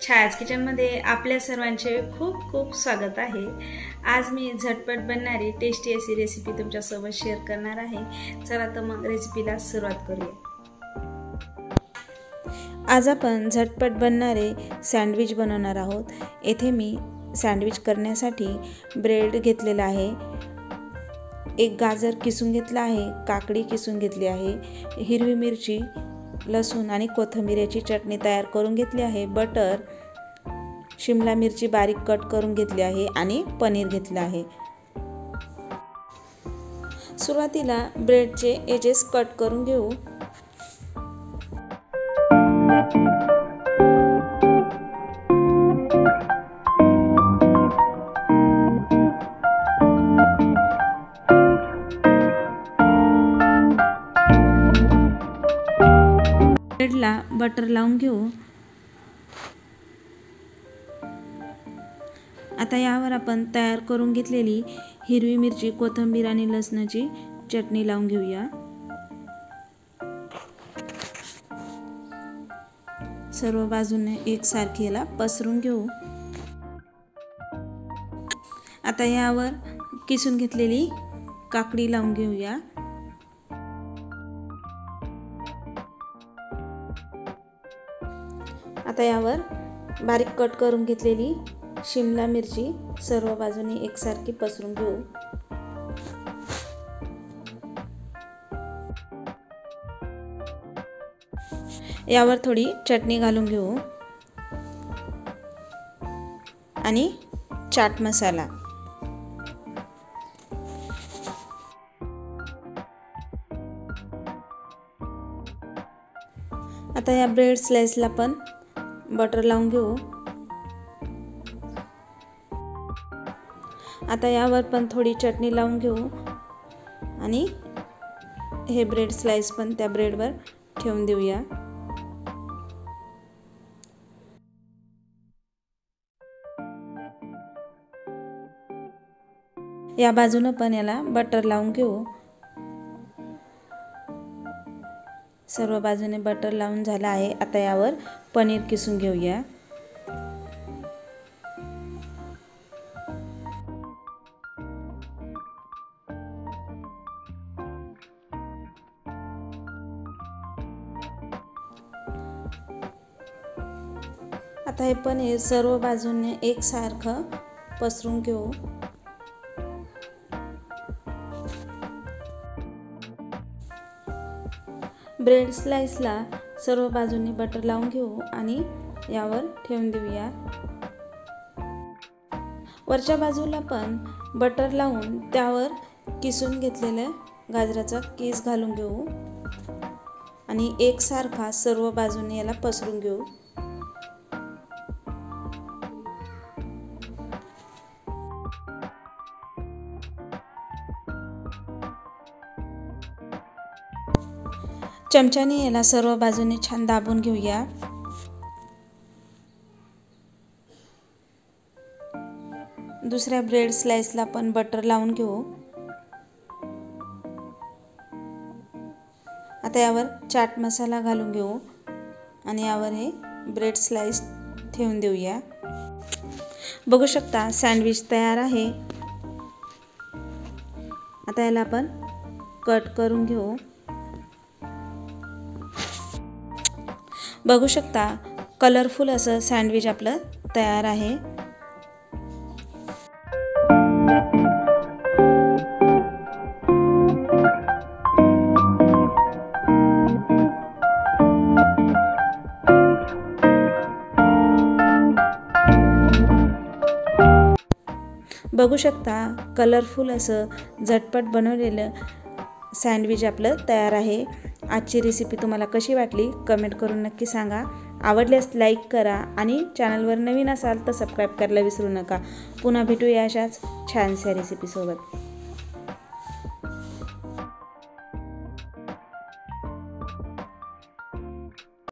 छायाज किचनमध्ये आपल्या सर्वांचे खूप खूप स्वागत आहे। आज मी झटपट बनणारी टेस्टी अशी रेसिपी तुमच्यासोबत शेअर करणार आहे। चला तर मग रेसिपीला सुरुवात करूया। आज आपण झटपट बनणारे सँडविच बनवणार आहोत। येथे मी सँडविच करण्यासाठी ब्रेड घेतलेला आहे, एक गाजर किसून घेतला आहे, काकडी किसून घेतली आहे, हिरवी मिरची, लसूण आणि कोथिंबीर याची चटणी तयार करून घेतली आहे, बटर, शिमला मिरची बारीक कट करून घेतली आहे आणि पनीर घेतले आहे। सुरुवातीला ब्रेडचे एजेस कट करून घेऊ। ब्रेडला बटर लावून घेऊ। आता यावर आपण तयार करून घेतलेली हिरवी मिरची, कोथिंबीर आणि लसणाची चटणी लावून घेऊया। सर्व बाजूने एकसारखी याला पसरून घेऊ। आता यावर किसून घेतलेली काकडी लावून घेऊया। आता यावर बारीक कट करून घेतलेली शिमला मिरची सर्व बाजूनी एकसारखी पसरून घेऊ। यावर थोडी चटणी घालून घेऊ आणि चाट मसाला। आता या ब्रेड स्लाइसला पण बटर लावून घेऊ। आता यावर पण थोडी चटणी लावून घेऊ आणि हे ब्रेड स्लाइस पण त्या ब्रेडवर ठेवून देऊया। या बाजूने पण याला बटर लावून घेऊ। सर्व बाजूने बटर लावून झाला आहे। आता यावर पनीर किसून घेऊया। आता हे पनीर सर्व बाजूने एकसारखं पसरून घेऊ। ब्रेड स्लाइसला सर्व बाजूने बटर लावून घेऊ आणि यावर ठेवून देऊया। वरच्या बाजूला पण बटर लावून त्यावर किसून घेतलेल्या गाजराचा कीस घालून घेऊ आणि एकसारखा सर्व बाजूने याला पसरून घेऊ। चमच्याने याला सर्व बाजूने छान दाबून घेऊया। दुसऱ्या ब्रेड स्लाइसला पण बटर लावून घेऊ। आता यावर चाट मसाला घालून घेऊ आणि यावर हे ब्रेड स्लाइस ठेवून देऊया। बघू शकता सँडविच तयार आहे। आता याला आपण कट करून घेऊ। बघू शकता कलरफुल असं सँडविच आपलं तयार आहे। बघू शकता कलरफुल असं झटपट बनवलेलं सँडविच आपलं तयार आहे। आजची रेसिपी तुम्हाला कशी वाटली कमेंट करून नक्की सांगा। आवडल्यास लाईक करा आणि चॅनलवर नवीन असाल तर सबस्क्राईब करायला विसरू नका। पुन्हा भेटूया अशाच छानशा रेसिपी सोबत।